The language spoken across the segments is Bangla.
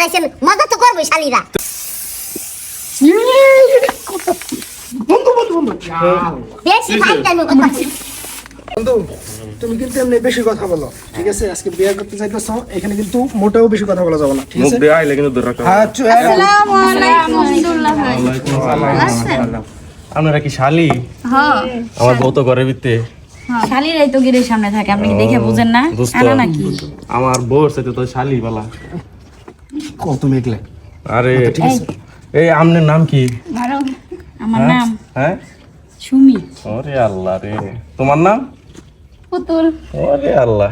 বানাইছেন মজা তো করবো শালিরা। বন্ধু বন্ধু বন্ধু বেশি ফাইটাই কথা। বন্ধু তুমি কিন্তু এমনি বেশি কথা বলো, ঠিক আছে? আজকে বিয়ে করতে চাইতেছো, এখানে কিন্তু মোটেও বেশি কথা বলা যাবে না, ঠিক মুখ আছে? দিয়ে আইলে কিন্তু দূর রাখো। হ্যাঁ আসসালামু আলাইকুম আব্দুল্লাহ ভাই। আপনারা কি শালি? হ্যাঁ আমার বউ তো ঘরের ভিতরে। শালিরাই তো গিরের সামনে থাকে, আপনি কি দেখে বুঝেন না? বুঝতো। আনা নাকি? আমার বউর সাথে তো শালি বলা। কত মেঘলে। আরে ঠিক আছে, এই আমনের নাম কি? আমার নাম হ্যাঁ সুমি। ওরে আল্লাহ রে, তোমার নাম? পুতুল। ওরে আল্লাহ,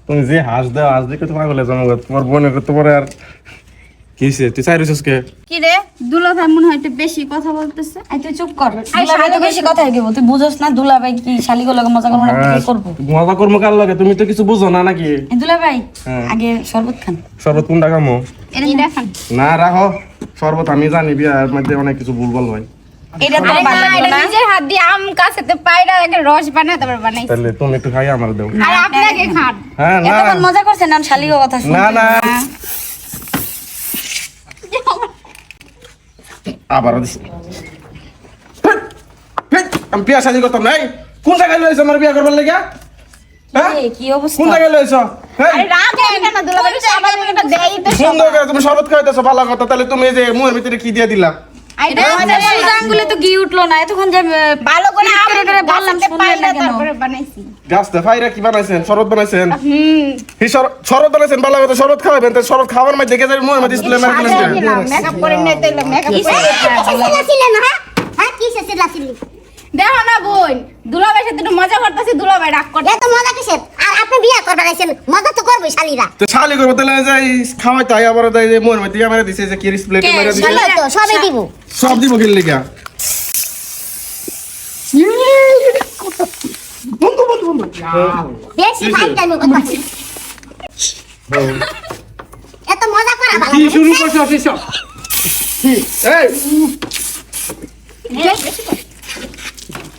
তুমি যে হাস দাও হাস দেখে তো পাগলে জমা। তোমার বোনের তো পরে আর কি হয়েছে? তুই চাই রয়েছিস কে? কি রে দুলা ভাই মনে হয় একটু বেশি কথা বলতেছে। আই তুই চুপ কর, দুলা ভাই তো বেশি কথা কইবো, তুই বুঝছ না? দুলা ভাই কি শালিগো লগে মজা করব না কি করব? মজা করবো কার লাগে? তুমি তো কিছু বুঝো না নাকি? দুলা ভাই হ্যাঁ। আগে শরবত খান। শরবত কোনটা খামো? এটা খান। না রাখো শরবত, আমি জানি বিয়ার মধ্যে অনেক কিছু ভুলভাল হয়। এটা তো ভালো লাগবে না। নিজের হাত দিয়ে আম কাছেতে পায়রা একটা রস বানায় তারপর বানাইছি। তাহলে তুমি একটু খাই আমার দাও। আর আপনাকে খান। হ্যাঁ না এতক্ষণ মজা করছেন না শালিগো কথা শুনে। না না আবার দিছি। আমি বিয়া শাদি করতাম নাই। কোন জায়গায় লইছ আমার বিয়া করবার লাগা? হ্যাঁ এ, কি অবস্থা? কোন জায়গায় লইছ? আরে রাতে কেন দুলাভাই সবাই একটা দেই তো সুন্দর করে তুমি শরবত খাইতেছো, ভালো কথা। তাহলে তুমি এই যে মুখের ভিতরে কি দিয়ে দিলা? আইডা আমাদের সোজা আঙ্গুলে তো ঘি উঠলো না, এতক্ষণ যে ভালো করে আম করে বললাম কাছেতে শুনলেন পায়রা না কেন? তারপরে বানাইছি। গাছতে ফাইরা কি বানাইছেন? শরবত বানাইছেন? হুম এই শরবত বানাইছেন, ভালো কথা। শরবত খাওয়াবেন, তো শরবত খাওয়ার মধ্যে দেখে যাবে মুখের মধ্যে স্প্লে মারবেন। মেকআপ করে নে তাইলে মেকআপ করে ছিলেন হ্যাঁ হ্যাঁ কি ছিল দেখো না বোন দুলাভাইয়ের সাথে একটু মজা করতেছি, দুলাভাই রাগ করে। এত মজা কিসের? আর আপনি বিয়ে করবার আইছেন মজা তো করবো শালিরা। তো শালি করবো তাহলে যাই খাওয়াই, তাই আবার তাই যে মুখের মধ্যে আমার দিছে যে কি স্প্লে মারা দিছে। শালি তো সবই দিব। সব দিব কি লিগা? বন্ধু বন্ধু বন্ধু বেশি ফাইটাই কথা। এত মজা করা ভালো কি না। শুরু করছো অফিস?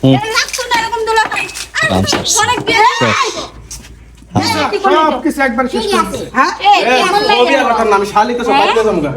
এই লাগতো না এরকম দুলাভাই। অনেক বিয়ে সব কিছু একবার শেষ করে দিছি। হ্যাঁ ও বিয়া করতাম না, আমি শালি তো সব বাইরে যামগা।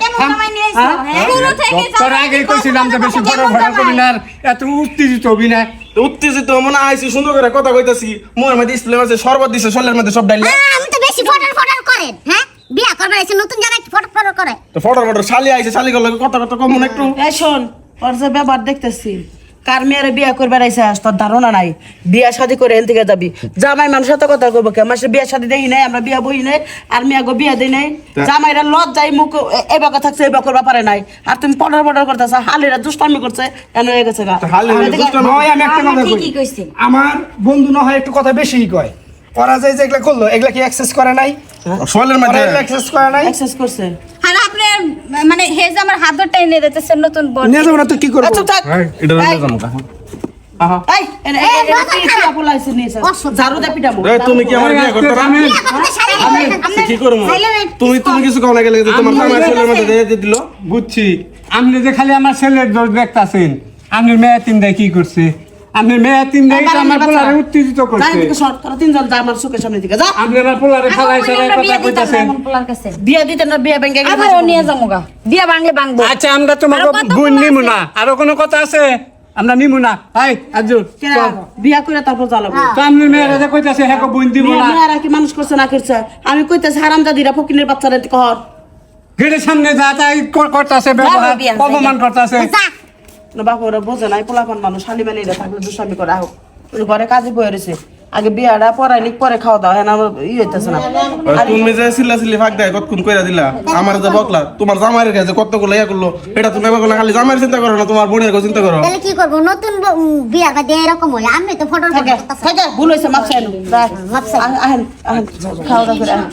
কেমন কামাই নিয়ে আইছো? শুরু থেকে তোর আগেই কইছিলাম যে বেশি বড় ঘটনা করবি না, আর এত উত্তেজিত হবি না। উত্তেজিত মনে আইছি, সুন্দর করে কথা কইতাছি। মুখের মধ্যে স্প্লে মারছে, শরবত দিছে, শরীরের মধ্যে সব ডাইলা। আমি তো বেশি ফটার ফটার করেন হ্যাঁ? বিয়ে করবার আইছেন নতুন জায়গায় ফটার ফটার করে। তো ফটর ফটর শালি আইছে, শালি গেল কথা কথা কম না একটু। এই শোন, ওর যে ব্যাপার দেখতেছি, কার মেয়েরে বিয়া করবার আইসা তোর ধারণা নাই। বিয়া শাদি করে এন থেকে যাবি, জামাই মানুষের সাথে কথা কইব কে? মানুষের বিয়া শাদি দেই নাই, আমরা বিয়া বই নাই, আর মেয়ে গো বিয়া দেই নাই। জামাইরা লজ্জাই মুখ এই বাকা থাকছে, এই বাকর ব্যাপারে নাই। আর তুমি পটার পটার করতেছ, হালিরা দুষ্টামি করছে, এন হয়ে গেছে গা। হালি আমরা দেখে- দুষ্টামি- নয় আমি একটা কথা ঠিকই কই, কইছে। আমার বন্ধু না হয় একটু কথা বেশিই কয়। ওরা যে এগুলা করলো, এগুলা কি অ্যাক্সেস করে নাই? শরীরের মধ্যে অ্যাক্সেস করে নাই? access করছে। আর আপনি মানে হেজ আমার হাত ধরতে এনে দিতেছেন নতুন বোন। নিয়ে যাবো না তো কি করবো? আচ্ছা থাক। এটা লয়ে যামগা। আহা এই, কি আপলা আইছে নিয়েছে? ঝাড়ু দে পিটাবো। রে তুমি কি আমার বিয়া করতে না? বিয়ে করতে শালি কি করব? তুমি কিছু কও না গেলে যে তোমার জামাই শরীরের মধ্যে দিয়ে দিল। বুঝছি, আপনি যে খালি আমার ছেলের দোষ দেখতাছেন। আপনার মেয়ে তিনটাই কি করছে? আপনার মেয়ে তিনটাই তো আমার পোলারে উত্তেজিত যা করছে। এদিকে সর, তোরা তিনজন যা আমার চোখের সামনে থেকে যা। আপনারা পোলারে ফালাই ছাড়াই আমরা কথা বিয়ে দিতাম না কইতাছেন। এমন পোলার কাছে। বিয়া দিতে না, বিয়া ভেঙে গেলে আমারও নিয়ে যাবো গা, বিয়া ভাঙলে ভাঙবো। আচ্ছা আমরা তোমাকে আরো কত বোন পোলা নিমু আছে? না, আরো কোনো কথা আছে? আমরা নিমু না। হাই আজু কেনা, বিয়া করে তারপর জ্বালাবো। তো আপনার মেয়েরা যে কইতাছে হ্যাঁ বোন দিব না, মেয়েরা কি মানুষ করছে না করছে? আমি কইতেছি হারামজাদিরা ফকিনের বাচ্চারা কর। গেটের সামনে যা তাই করতেছে, ব্যবহার বিয়া, অপমান করতেছে। যা না বাপ ওরা বোঝে নাই, পোলাপান মানুষ শালি মালিরা থাকলে দুষ্টামি করে আহ ঘরে কাজে বয়ে রয়েছে। আগে বিয়াটা পড়াইনি, পরে খাওয়া দাওয়া, হ্যাঁ আমার ই হইতেছে না। তুমি যে সিল্লা ভাগ দেয় কতক্ষণ কইরা দিলা, আমার যে বকলা তোমার জামাইয়ের কাছে কতগুলো ইয়া করলো, এটা তুমি এবার কালি জামাইয়ের চিন্তা করো না, তোমার বোনের কথা চিন্তা করো। তাহলে কি করবো? নতুন বিয়ার বাদে এরকম হয়। আমি তো ফটার থাকে ফটার থাকে ভুল হয়েছে, মাপ চাইলো। মাপ চাই। আহেন আহেন খাওয়া দাওয়া করে আহেন।